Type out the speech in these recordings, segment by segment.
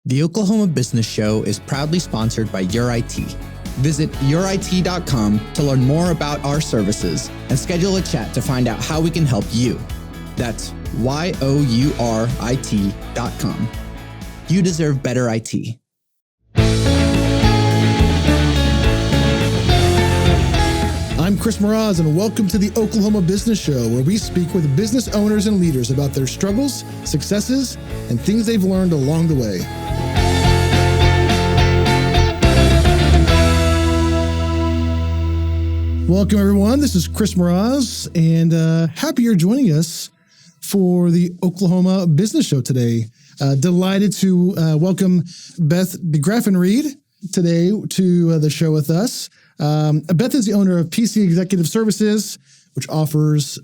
The Oklahoma Business Show is proudly sponsored by Your IT. Visit yourit.com to learn more about our services and schedule a chat to find out how we can help you. That's yourit.com. You deserve better IT. I'm Chris Mraz, and welcome to the Oklahoma Business Show, where we speak with business owners and leaders about their struggles, successes, and things they've learned along the way. Welcome, everyone. This is Chris Mraz, and happy you're joining us for the Oklahoma Business Show today. Delighted to welcome Beth DeGraffenreid today to the show with us. Beth is the owner of PC Executive Services, which offers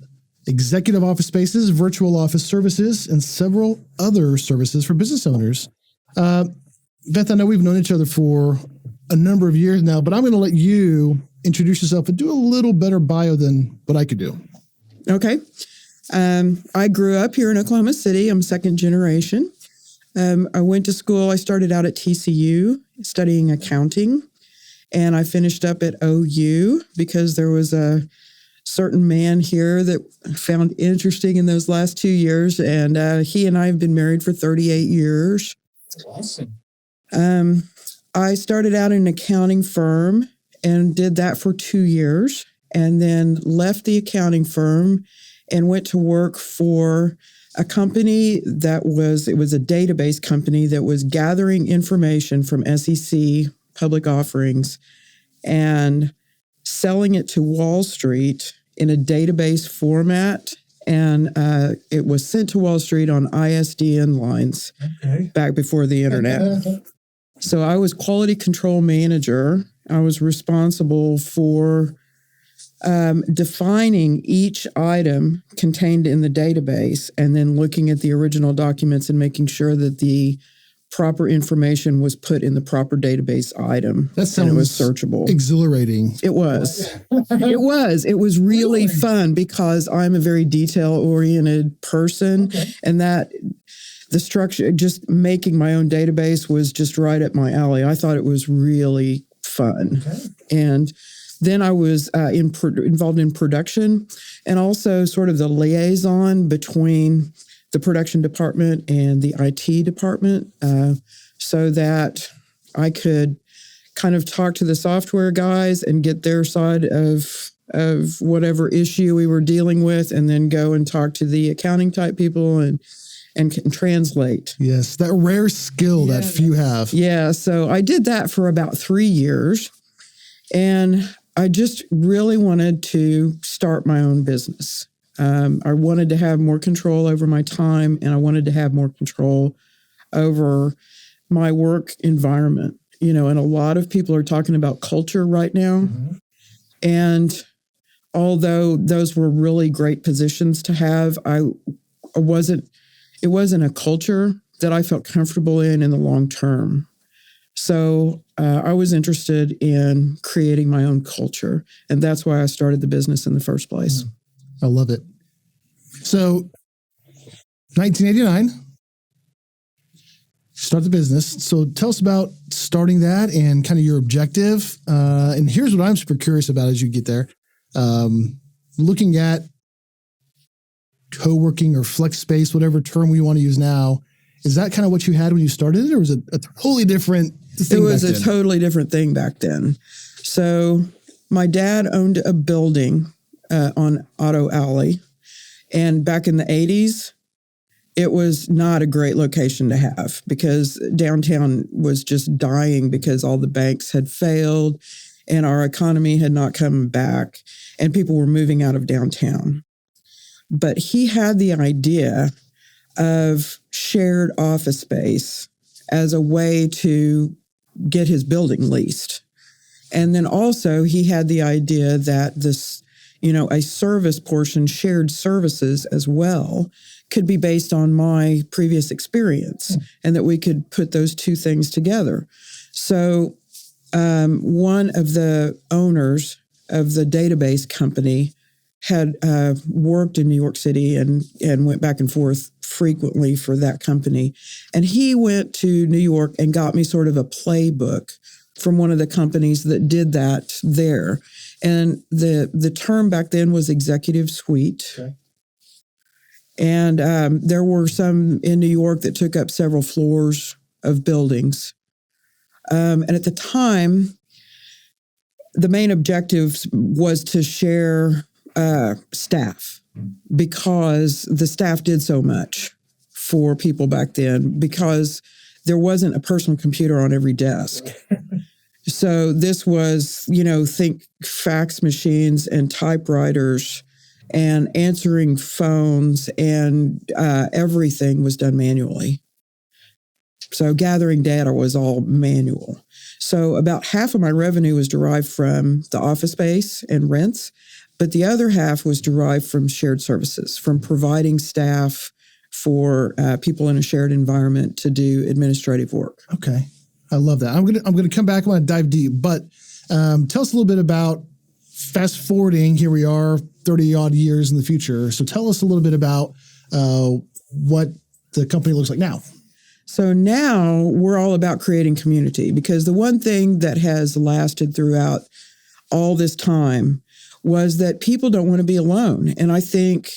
executive office spaces, virtual office services, and several other services for business owners. Beth, I know we've known each other for a number of years now, but I'm going to let you introduce yourself and do a little better bio than what I could do. Okay. I grew up here in Oklahoma City. I'm second generation. I went to school. I started out at TCU studying accounting, and I finished up at OU because there was a certain man here that I found interesting in those last 2 years, and he and I have been married for 38 years. Awesome. I started out in an accounting firm and did that for 2 years, and then left the accounting firm and went to work for a company it was a database company that was gathering information from SEC public offerings and selling it to Wall Street in a database format. And it was sent to Wall Street on ISDN lines back before the internet. So I was quality control manager. I was responsible for defining each item contained in the database and then looking at the original documents and making sure that the proper information was put in the proper database item. That sounds and it was searchable. Exhilarating. It was. It was really fun because I'm a very detail-oriented person, and that the structure, just making my own database was just right up my alley. I thought it was really fun. Okay. And then I was involved in production and also sort of the liaison between the production department and the IT department so that I could kind of talk to the software guys and get their side of whatever issue we were dealing with, and then go and talk to the accounting type people and can translate. Yes, that rare skill that few have. Yeah, so I did that for about 3 years, and I just really wanted to start my own business. I wanted to have more control over my time, and I wanted to have more control over my work environment. You know, and a lot of people are talking about culture right now. Mm-hmm. And although those were really great positions to have, it wasn't a culture that I felt comfortable in the long term. So I was interested in creating my own culture, and that's why I started the business in the first place. I love it. So 1989, start the business. So tell us about starting that and kind of your objective. And here's what I'm super curious about as you get there. Looking at co-working or flex space, whatever term we want to use now, is that kind of what you had when you started it, or was it a totally different thing? It was a totally different thing back then. So my dad owned a building on Auto Alley, and back in the 80s, it was not a great location to have because downtown was just dying because all the banks had failed and our economy had not come back and people were moving out of downtown. But he had the idea of shared office space as a way to get his building leased. And then also he had the idea that this, a service portion, shared services as well, could be based on my previous experience and that we could put those two things together. So one of the owners of the database company had worked in New York City and went back and forth frequently for that company. And he went to New York and got me sort of a playbook from one of the companies that did that there. And the term back then was executive suite. Okay. And there were some in New York that took up several floors of buildings. And at the time, the main objective was to share staff, because the staff did so much for people back then, because there wasn't a personal computer on every desk. So this was, think fax machines and typewriters and answering phones, and everything was done manually. So gathering data was all manual. So about half of my revenue was derived from the office space and rents, but the other half was derived from shared services, from providing staff for people in a shared environment to do administrative work. Okay. I love that. I'm gonna come back. I'm gonna dive deep, but tell us a little bit about fast forwarding. Here we are, 30 odd years in the future. So tell us a little bit about what the company looks like now. So now we're all about creating community, because the one thing that has lasted throughout all this time was that people don't want to be alone. And I think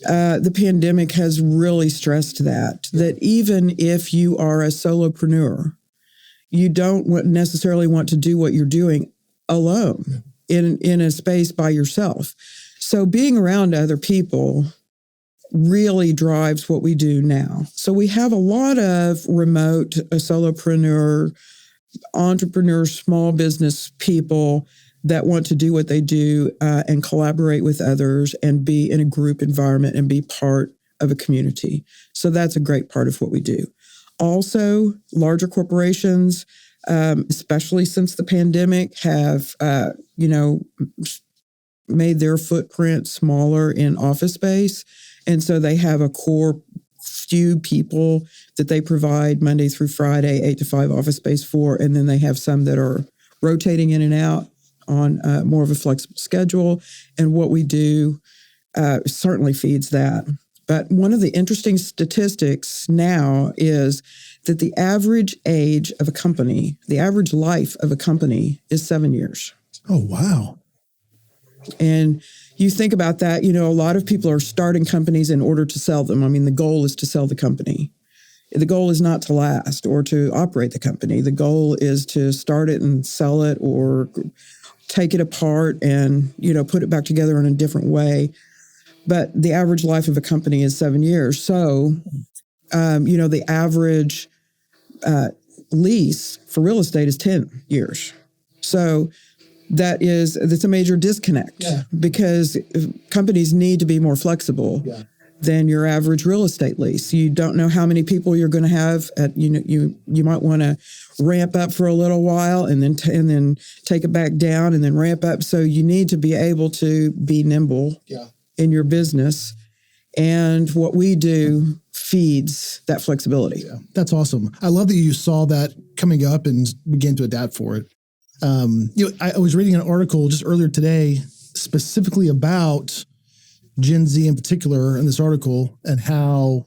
the pandemic has really stressed that even if you are a solopreneur, you don't necessarily want to do what you're doing alone in a space by yourself. So being around other people really drives what we do now. So we have a lot of remote solopreneur, entrepreneurs, small business people that want to do what they do and collaborate with others and be in a group environment and be part of a community. So that's a great part of what we do. Also, larger corporations, especially since the pandemic, have, made their footprint smaller in office space. And so they have a core few people that they provide Monday through Friday, 8 to 5 office space for. And then they have some that are rotating in and out on more of a flexible schedule. And what we do certainly feeds that. But one of the interesting statistics now is that the average age of a company, the average life of a company is 7 years. Oh, wow. And you think about that, a lot of people are starting companies in order to sell them. I mean, the goal is to sell the company. The goal is not to last or to operate the company. The goal is to start it and sell it, or take it apart and, put it back together in a different way. But the average life of a company is 7 years. So, the average lease for real estate is 10 years. So that's a major disconnect, because companies need to be more flexible than your average real estate lease. You don't know how many people you're going to have. You might want to ramp up for a little while and then take it back down and then ramp up. So you need to be able to be nimble in your business. And what we do feeds that flexibility. Yeah, that's awesome. I love that you saw that coming up and began to adapt for it. I was reading an article just earlier today specifically about Gen Z in particular in this article, and how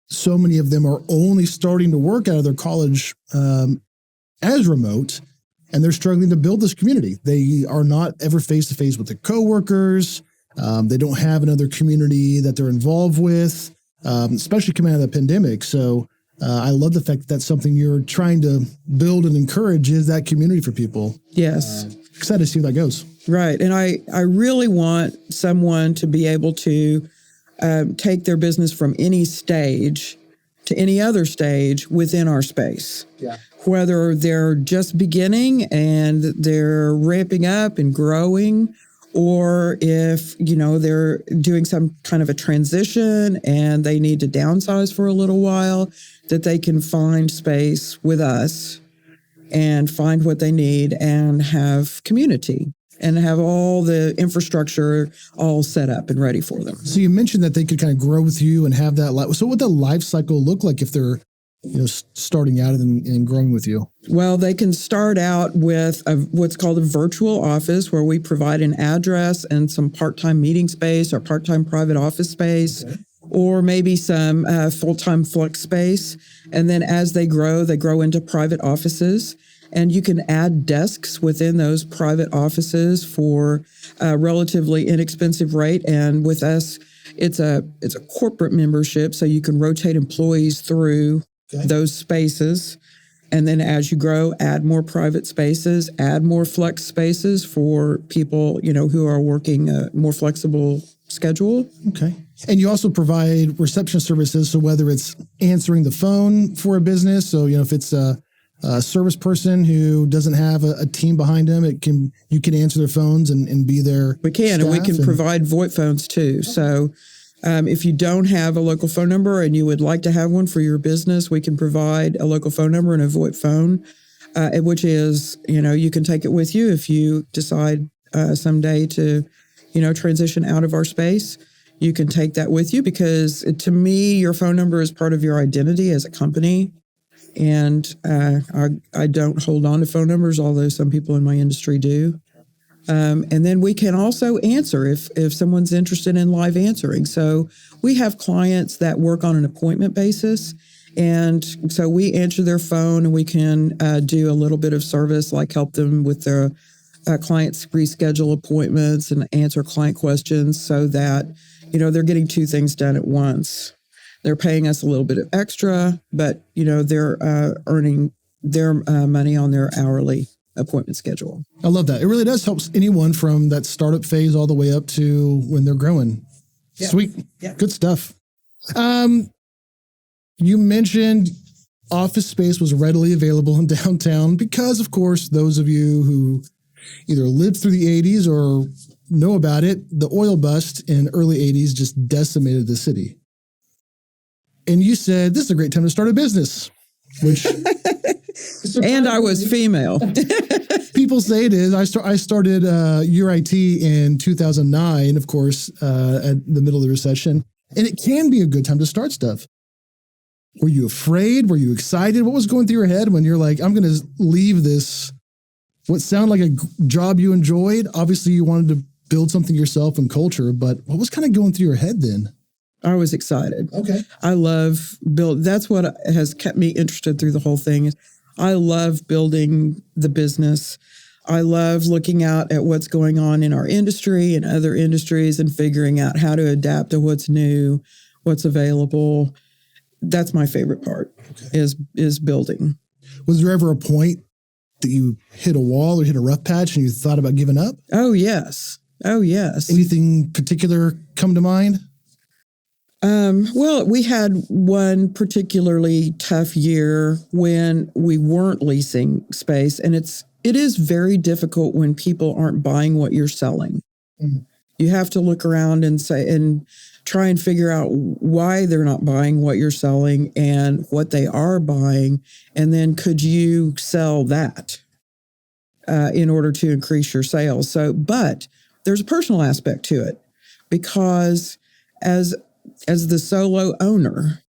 so many of them are only starting to work out of their college as remote, and they're struggling to build this community. They are not ever face-to-face with their coworkers. They don't have another community that they're involved with, especially coming out of the pandemic. So I love the fact that that's something you're trying to build and encourage, is that community for people. Yes. Excited to see where that goes. Right. And I really want someone to be able to take their business from any stage to any other stage within our space. Yeah. Whether they're just beginning and they're ramping up and growing, or if, they're doing some kind of a transition and they need to downsize for a little while, that they can find space with us and find what they need and have community and have all the infrastructure all set up and ready for them. So you mentioned that they could kind of grow with you and have that life. So what would the life cycle look like if they're starting out and growing with you? Well, they can start out with what's called a virtual office, where we provide an address and some part-time meeting space or part-time private office space, or maybe some full-time flex space. And then as they grow into private offices. And you can add desks within those private offices for a relatively inexpensive rate. And with us, it's a corporate membership, so you can rotate employees through those spaces. And then as you grow, add more private spaces, add more flex spaces for people, who are working a more flexible schedule. Okay. And you also provide reception services. So whether it's answering the phone for a business, so, if it's a service person who doesn't have a team behind them, you can answer their phones and be there. We can, and we can provide VoIP phones too. So if you don't have a local phone number and you would like to have one for your business, we can provide a local phone number and a VoIP phone, which is, you can take it with you if you decide someday to, transition out of our space. You can take that with you because to me, your phone number is part of your identity as a company. And I don't hold on to phone numbers, although some people in my industry do. And then we can also answer if someone's interested in live answering. So we have clients that work on an appointment basis. And so we answer their phone, and we can do a little bit of service, like help them with their clients reschedule appointments and answer client questions so that, they're getting two things done at once. They're paying us a little bit of extra, but, they're earning their money on their hourly appointment schedule. I love that. It really does help anyone from that startup phase all the way up to when they're growing. Yeah. Sweet. Yeah. Good stuff. You mentioned office space was readily available in downtown because, of course, those of you who either lived through the 80s or know about it, the oil bust in early 80s just decimated the city. And you said, this is a great time to start a business, which... and I was female. People say it is. I started URIT in 2009, of course, at the middle of the recession. And it can be a good time to start stuff. Were you afraid? Were you excited? What was going through your head when you're like, I'm going to leave this, what sounded like a job you enjoyed? Obviously, you wanted to build something yourself and culture, but what was kind of going through your head then? I was excited. Okay. I love that's what has kept me interested through the whole thing. I love building the business. I love looking out at what's going on in our industry and other industries and figuring out how to adapt to what's new, what's available. That's my favorite part, is building. Was there ever a point that you hit a wall or hit a rough patch and you thought about giving up? Oh, yes. Anything particular come to mind? Well, we had one particularly tough year when we weren't leasing space, and it is very difficult when people aren't buying what you're selling. Mm-hmm. You have to look around and try and figure out why they're not buying what you're selling and what they are buying, and then could you sell that in order to increase your sales? But there's a personal aspect to it, because as the solo owner,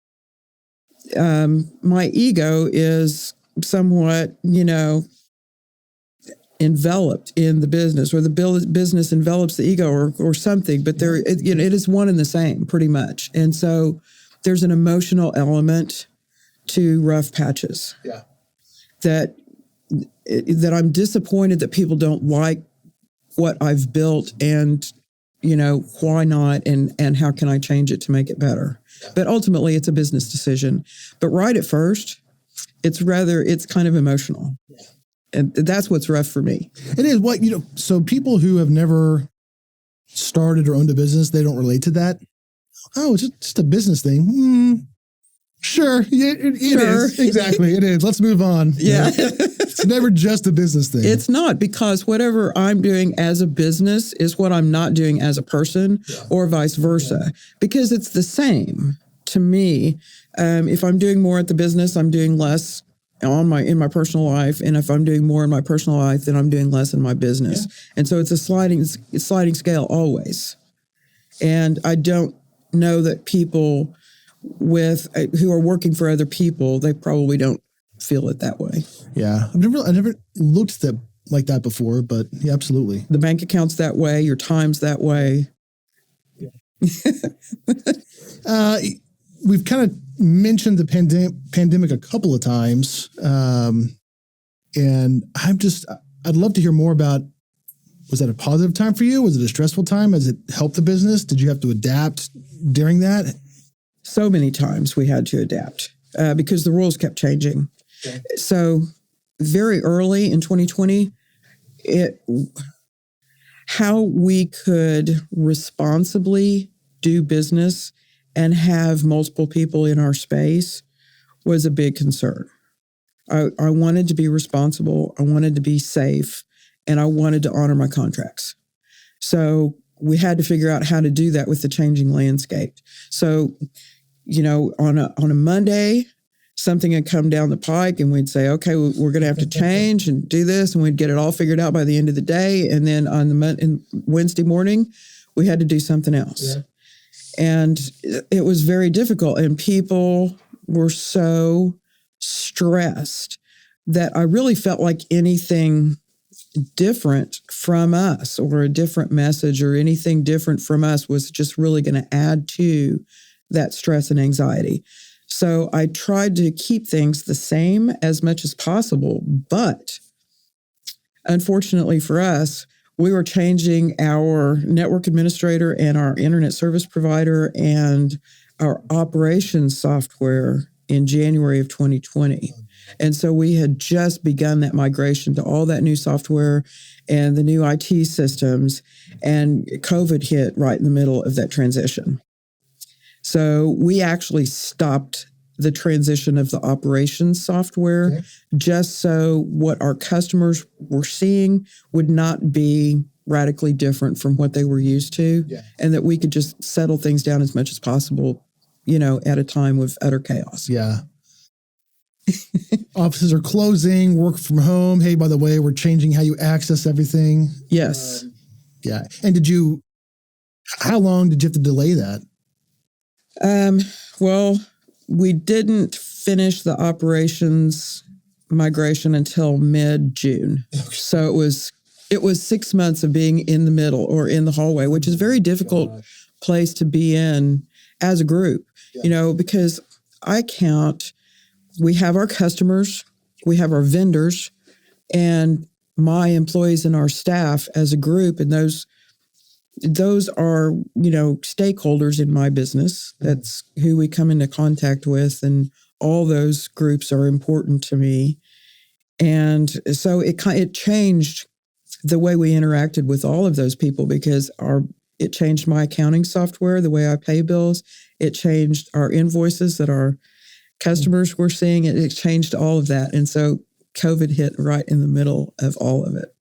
my ego is somewhat, enveloped in the business, or the business envelops the ego or something, but it is one and the same pretty much. And so there's an emotional element to rough patches. Yeah. That I'm disappointed that people don't like what I've built, and why not, and how can I change it to make it better? Yeah. But ultimately, it's a business decision. But right at first, it's kind of emotional. Yeah. And that's what's rough for me. It is so people who have never started or owned a business, they don't relate to that. Oh, it's just a business thing. Sure. Yeah, it is. Exactly. It is. Let's move on. Yeah. It's never just a business thing. It's not, because whatever I'm doing as a business is what I'm not doing as a person, or vice versa, because it's the same to me. If I'm doing more at the business, I'm doing less in my personal life. And if I'm doing more in my personal life, then I'm doing less in my business. Yeah. And so it's a sliding scale always. And I don't know that people who are working for other people, they probably don't feel it that way. Yeah. I never looked at that like that before, but yeah, absolutely. The bank account's that way, your time's that way. We've kind of mentioned the pandemic a couple of times. And I'd love to hear more about, was that a positive time for you? Was it a stressful time? Has it helped the business? Did you have to adapt during that? So many times we had to adapt because the rules kept changing. Okay. So very early in 2020, how we could responsibly do business and have multiple people in our space was a big concern. I wanted to be responsible, I wanted to be safe, and I wanted to honor my contracts. So we had to figure out how to do that with the changing landscape. So, on a Monday, something had come down the pike and we'd say, okay, we're going to have to change and do this. And we'd get it all figured out by the end of the day. And then on Wednesday morning, we had to do something else. Yeah. And it was very difficult. And people were so stressed that I really felt like anything different from us or a different message or anything different from us was just really going to add to that stress and anxiety. So I tried to keep things the same as much as possible. But unfortunately for us, we were changing our network administrator and our internet service provider and our operations software in January of 2020. And so we had just begun that migration to all that new software and the new IT systems, and COVID hit right in the middle of that transition. So we actually stopped the transition of the operations software just so what our customers were seeing would not be radically different from what they were used to, and that we could just settle things down as much as possible, at a time of utter chaos. Yeah. Offices are closing, work from home. Hey, by the way, we're changing how you access everything. Yes. Yeah. And how long did you have to delay that? Well, we didn't finish the operations migration until mid-June. Okay. So it was 6 months of being in the middle or in the hallway, which is a very difficult place to be in as a group, because we have our customers, we have our vendors, and my employees and our staff as a group, and those are, stakeholders in my business. That's who we come into contact with, and all those groups are important to me. And so it changed the way we interacted with all of those people because it changed my accounting software, the way I pay bills. It changed our invoices that our customers were seeing. It changed all of that. And so COVID hit right in the middle of all of it.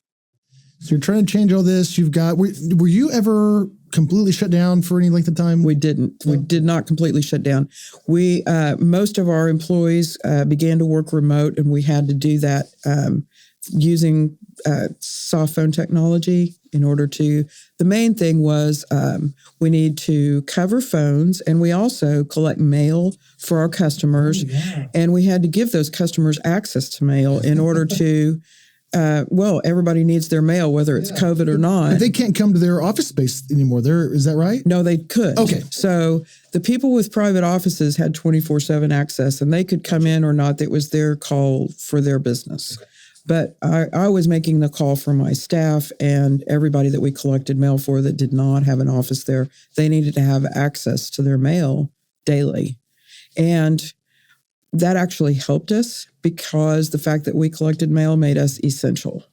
So you're trying to change all this. Were you ever completely shut down for any length of time? We didn't. We did not completely shut down. Most of our employees began to work remote, and we had to do that using soft phone technology in order to. The main thing was we need to cover phones, and we also collect mail for our customers, and we had to give those customers access to mail in order to. Everybody needs their mail, whether it's COVID or not. But they can't come to their office space anymore. Is that right? No, they could. Okay. So the people with private offices had 24/7 access, and they could come in or not. That was their call for their business. Okay. But I was making the call for my staff and everybody that we collected mail for that did not have an office there. They needed to have access to their mail daily. And that actually helped us because the fact that we collected mail made us essential.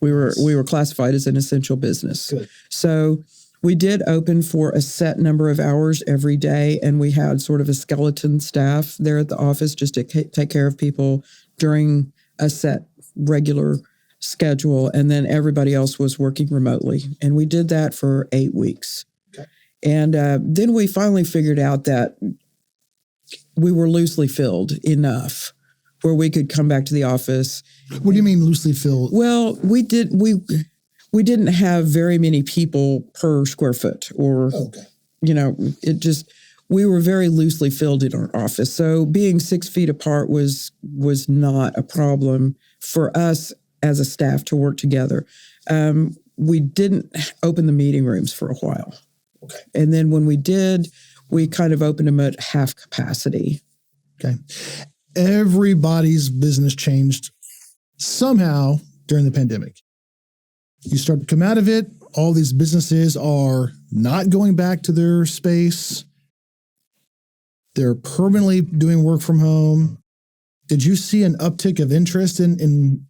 We were classified as an essential business. Good. So we did open for a set number of hours every day, and we had sort of a skeleton staff there at the office just to take care of people during a set regular schedule, and then everybody else was working remotely. And we did that for 8 weeks. Okay. And then we finally figured out that we were loosely filled enough where we could come back to the office. What do you mean loosely filled? Well, we didn't have very many people per square foot or, it just, we were very loosely filled in our office. So being 6 feet apart was not a problem for us as a staff to work together. We didn't open the meeting rooms for a while. Okay. And then when we did, we kind of opened them at half capacity. Okay. Everybody's business changed somehow during the pandemic. You start to come out of it. All these businesses are not going back to their space. They're permanently doing work from home. Did you see an uptick of interest in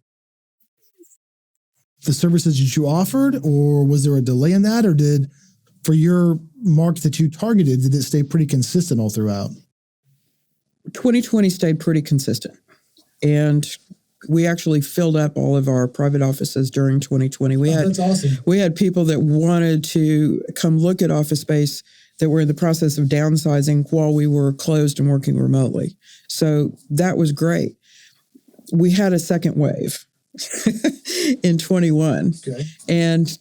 the services that you offered, or was there a delay in that, or for your market that you targeted, did it stay pretty consistent all throughout? 2020 stayed pretty consistent. And we actually filled up all of our private offices during 2020. That's awesome. We had people that wanted to come look at office space that were in the process of downsizing while we were closed and working remotely. So that was great. We had a second wave in 21. Okay. And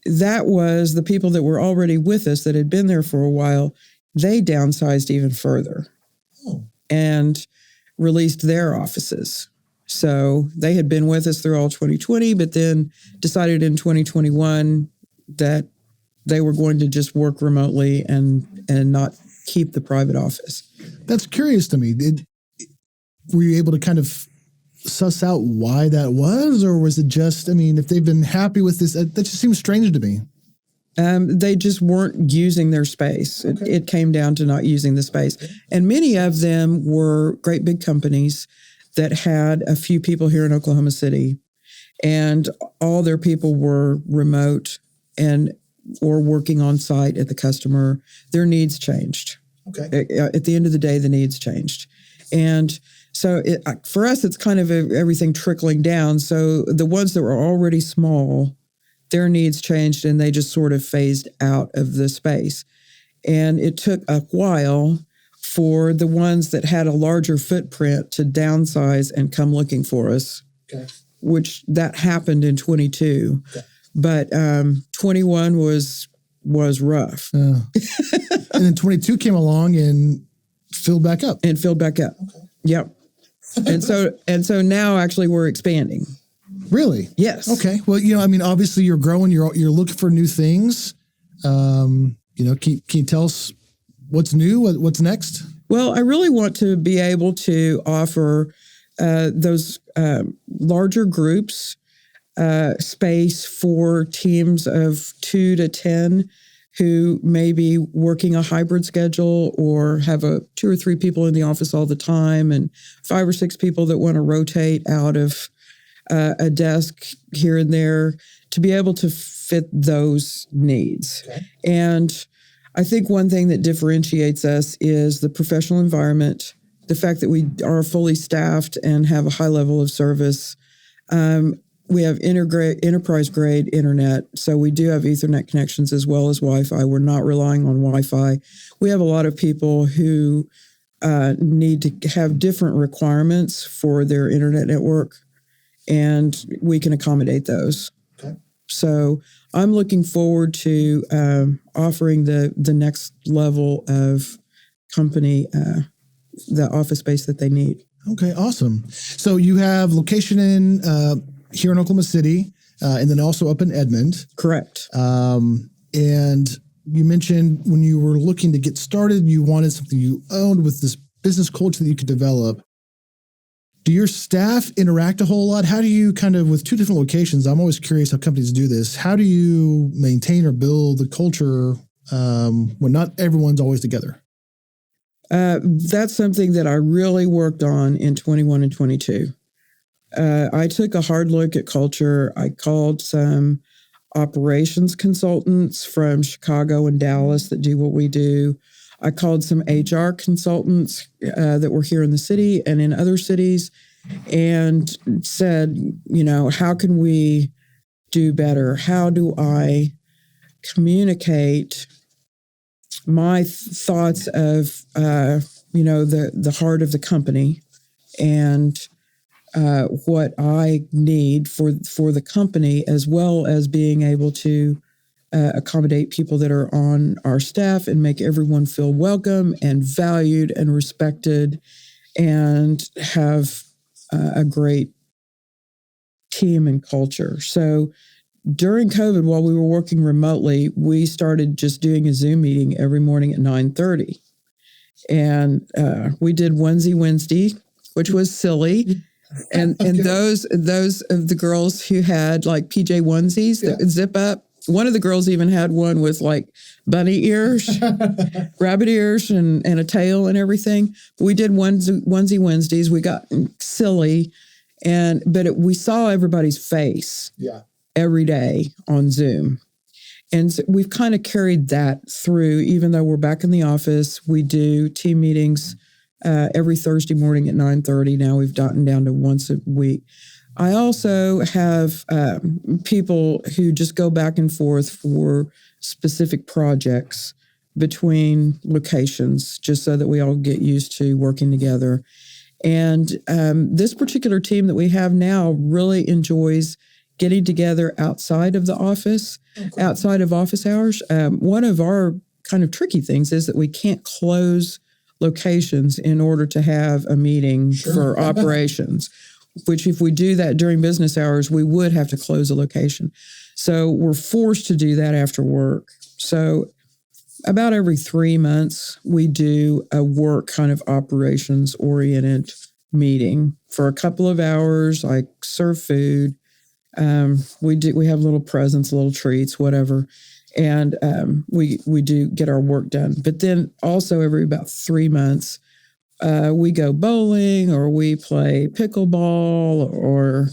that was the people that were already with us that had been there for a while. They downsized even further and released their offices. So they had been with us through all 2020, but then decided in 2021 that they were going to just work remotely and not keep the private office. That's curious to me. Were you able to kind of suss out why that was, or was it just, if they've been happy with this, that just seems strange to me. They just weren't using their space. Okay. It came down to not using the space. And many of them were great big companies that had a few people here in Oklahoma City, and all their people were remote or working on site at the customer. Their needs changed. Okay. At the end of the day, the needs changed. And so for us, it's kind of everything trickling down. So the ones that were already small, their needs changed and they just sort of phased out of the space. And it took a while for the ones that had a larger footprint to downsize and come looking for us, which that happened in 22. Okay. But 21 was rough. And then 22 came along and filled back up. Okay. Yep. and so now actually we're expanding. Really? Yes. Okay. Well, obviously you're growing. You're looking for new things. Can you tell us what's new? What's next? Well, I really want to be able to offer those larger groups space for teams of 2 to 10 who may be working a hybrid schedule or have 2 or 3 people in the office all the time, and 5 or 6 people that want to rotate out of a desk here and there to be able to fit those needs. Okay. And I think one thing that differentiates us is the professional environment, the fact that we are fully staffed and have a high level of service. We have enterprise-grade internet, so we do have Ethernet connections as well as Wi-Fi. We're not relying on Wi-Fi. We have a lot of people who need to have different requirements for their internet network, and we can accommodate those. Okay. So I'm looking forward to offering the next level of company the office space that they need. Okay, awesome. So you have location in here in Oklahoma City, and then also up in Edmond. Correct. And you mentioned when you were looking to get started, you wanted something you owned with this business culture that you could develop. Do your staff interact a whole lot? How do you with 2 different locations, I'm always curious how companies do this. How do you maintain or build the culture when not everyone's always together? That's something that I really worked on in 21 and 22. I took a hard look at culture. I called some operations consultants from Chicago and Dallas that do what we do. I called some HR consultants that were here in the city and in other cities and said, how can we do better? How do I communicate my thoughts of, the heart of the company and what I need for the company, as well as being able to accommodate people that are on our staff and make everyone feel welcome and valued and respected and have a great team and culture. So during COVID, while we were working remotely, we started just doing a Zoom meeting every morning at 9:30. And we did Onesie Wednesday, which was silly. And those of the girls who had like PJ onesies that would zip up. One of the girls even had one with like bunny ears, rabbit ears, and a tail and everything. We did Onesie Wednesdays. We got silly, but we saw everybody's face every day on Zoom. And so we've kind of carried that through, even though we're back in the office. We do team meetings every Thursday morning at 9:30. Now we've gotten down to once a week. I also have people who just go back and forth for specific projects between locations, just so that we all get used to working together. And this particular team that we have now really enjoys getting together outside of the office, outside of office hours. One of our kind of tricky things is that we can't close locations in order to have a meeting for operations, which if we do that during business hours, we would have to close a location. So we're forced to do that after work. So about every 3 months, we do a work kind of operations-oriented meeting for a couple of hours, like serve food. We have little presents, little treats, whatever. And we do get our work done. But then also every about 3 months, we go bowling or we play pickleball or,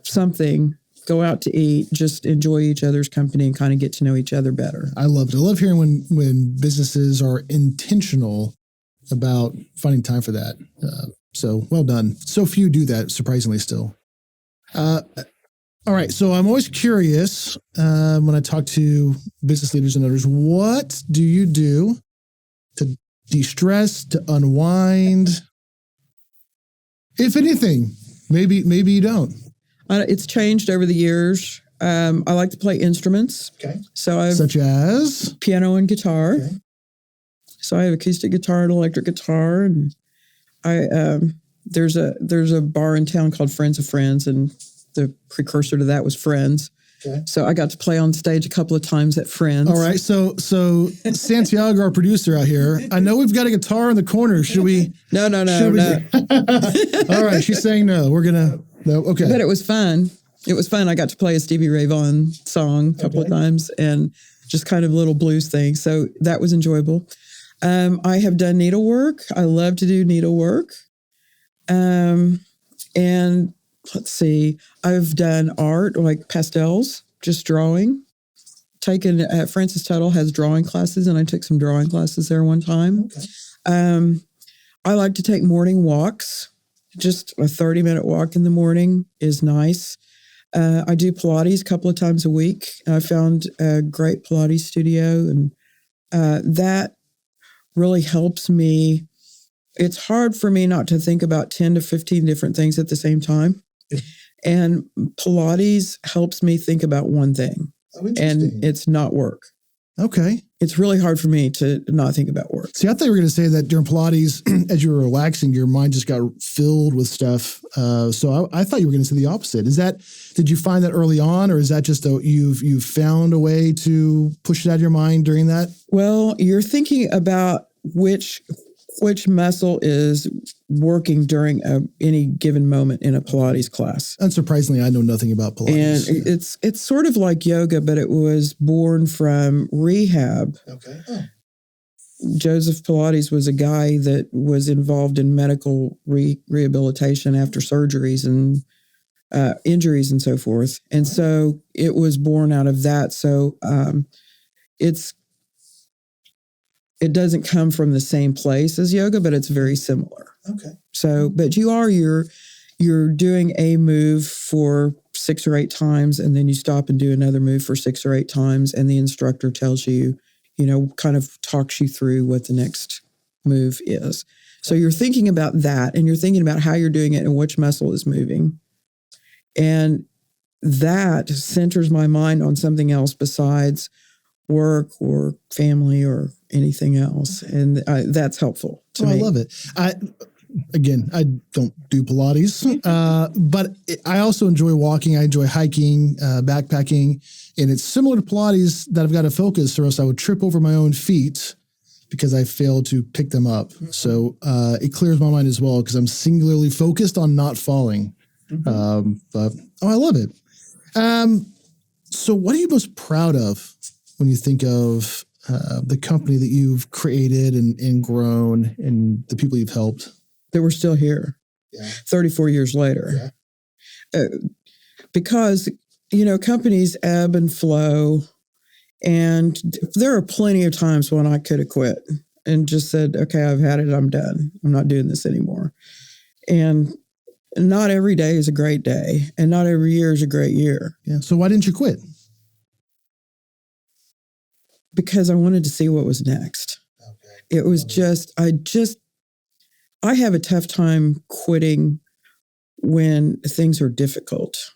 something, go out to eat, just enjoy each other's company and kind of get to know each other better. I love it. I love hearing when businesses are intentional about finding time for that. So well done. So few do that, surprisingly still. All right. So I'm always curious when I talk to business leaders and others, what do you do to de-stress, to unwind? If anything, maybe you don't. It's changed over the years. I like to play instruments. Okay. So such as piano and guitar. Okay. So I have acoustic guitar and electric guitar, and there's a bar in town called Friends of Friends, and the precursor to that was Friends. Okay. So I got to play on stage a couple of times at Friends. All right. So Santiago, our producer out here, I know we've got a guitar in the corner. Should we? No. All right. She's saying no. We're going to, no. Okay. But it was fun. It was fun. I got to play a Stevie Ray Vaughan song a couple of times and just kind of little blues things. So that was enjoyable. I have done needlework. I love to do needlework. And let's see, I've done art like pastels, just drawing. Francis Tuttle has drawing classes, and I took some drawing classes there one time. Okay. I like to take morning walks. Just a 30-minute walk in the morning is nice. I do Pilates a couple of times a week. I found a great Pilates studio, and that really helps me. It's hard for me not to think about 10 to 15 different things at the same time. And Pilates helps me think about one thing. Oh, and it's not work. Okay. It's really hard for me to not think about work. See, I thought you were going to say that during Pilates, as you were relaxing, your mind just got filled with stuff. So I thought you were going to say the opposite. Did you find that early on, or is that just you've found a way to push it out of your mind during that? Well, you're thinking about which muscle is working during any given moment in a Pilates class. Unsurprisingly, I know nothing about Pilates. And it's sort of like yoga, but it was born from rehab. Okay. Oh. Joseph Pilates was a guy that was involved in medical rehabilitation after surgeries and injuries and so forth. And so it was born out of that. So it doesn't come from the same place as yoga, but it's very similar. Okay. So, but you're doing a move for 6 or 8 times, and then you stop and do another move for 6 or 8 times, and the instructor tells you, kind of talks you through what the next move is. So you're thinking about that, and you're thinking about how you're doing it and which muscle is moving. And that centers my mind on something else besides work or family or anything else. And that's helpful to me. I love it. I don't do Pilates, but I also enjoy walking. I enjoy hiking, backpacking, and it's similar to Pilates that I've got to focus or else I would trip over my own feet because I failed to pick them up. Mm-hmm. So it clears my mind as well because I'm singularly focused on not falling. Mm-hmm. I love it. So what are you most proud of when you think of the company that you've created and grown and the people you've helped? That we're still here 34 years later. Yeah. Because, companies ebb and flow. And there are plenty of times when I could have quit and just said, okay, I've had it. I'm done. I'm not doing this anymore. And not every day is a great day. And not every year is a great year. Yeah. So why didn't you quit? Because I wanted to see what was next. Okay. It was I have a tough time quitting when things are difficult.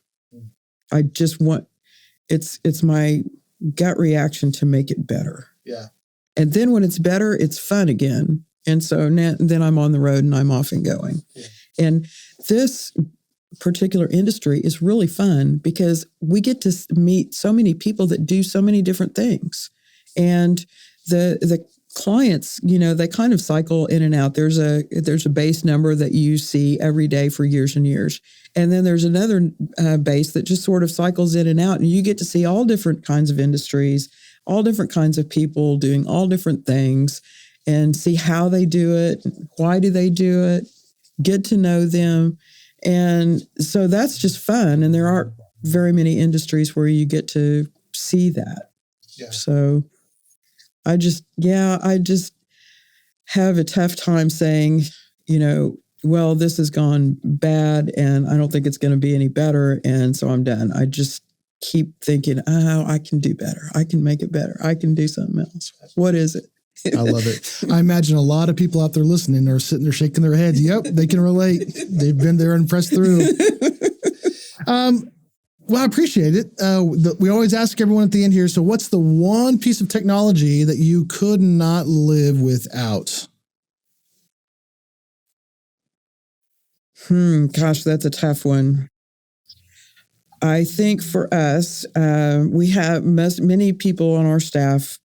I just want, it's my gut reaction to make it better. Yeah. And then when it's better, it's fun again. And so then I'm on the road and I'm off and going. Yeah. And this particular industry is really fun because we get to meet so many people that do so many different things. And the clients, they kind of cycle in and out. There's a base number that you see every day for years and years. And then there's another base that just sort of cycles in and out. And you get to see all different kinds of industries, all different kinds of people doing all different things and see how they do it. Why do they do it? Get to know them. And so that's just fun. And there aren't very many industries where you get to see that. Yeah. So I just have a tough time saying, well, this has gone bad and I don't think it's going to be any better. And so I'm done. I just keep thinking, I can do better. I can make it better. I can do something else. What is it? I love it. I imagine a lot of people out there listening are sitting there shaking their heads. Yep, they can relate. They've been there and pressed through. Well, I appreciate it. We always ask everyone at the end here, so what's the one piece of technology that you could not live without? Gosh, that's a tough one. I think for us, we have many people on our staff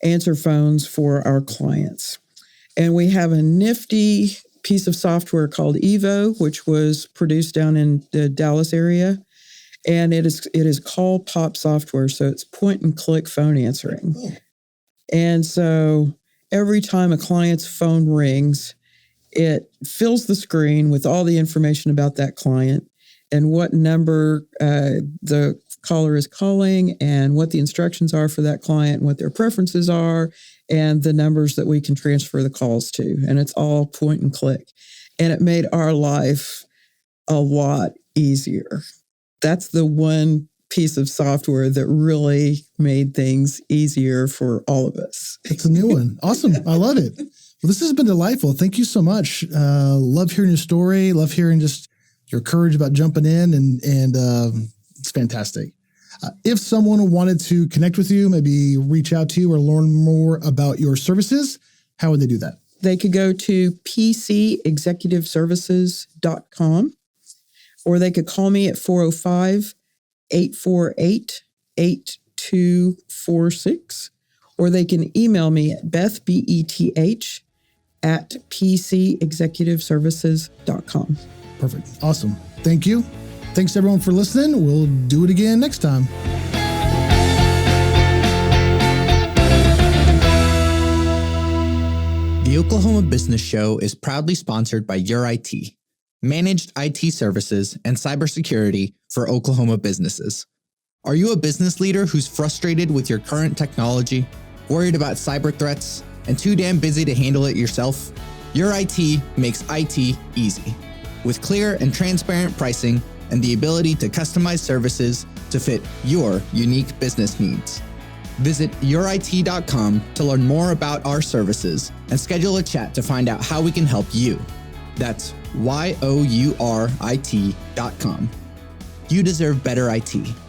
answer phones for our clients. And we have a nifty piece of software called Evo, which was produced down in the Dallas area. And it is call pop software. So it's point and click phone answering. Oh. And so every time a client's phone rings, it fills the screen with all the information about that client and what number the caller is calling and what the instructions are for that client and what their preferences are and the numbers that we can transfer the calls to. And it's all point and click. And it made our life a lot easier. That's the one piece of software that really made things easier for all of us. It's a new one. Awesome. I love it. Well, this has been delightful. Thank you so much. Love hearing your story. Love hearing just your courage about jumping in and it's fantastic. If someone wanted to connect with you, maybe reach out to you or learn more about your services, how would they do that? They could go to pcexecutiveservices.com or they could call me at 405-848-8246 or they can email me at beth@pcexecutiveservices.com. Perfect. Awesome. Thank you. Thanks everyone for listening. We'll do it again next time. The Oklahoma Business Show is proudly sponsored by Your IT, managed IT services and cybersecurity for Oklahoma businesses. Are you a business leader who's frustrated with your current technology, worried about cyber threats, and too damn busy to handle it yourself? Your IT makes IT easy. With clear and transparent pricing and the ability to customize services to fit your unique business needs. Visit urit.com to learn more about our services and schedule a chat to find out how we can help you. That's YOURIT.com. You deserve better IT.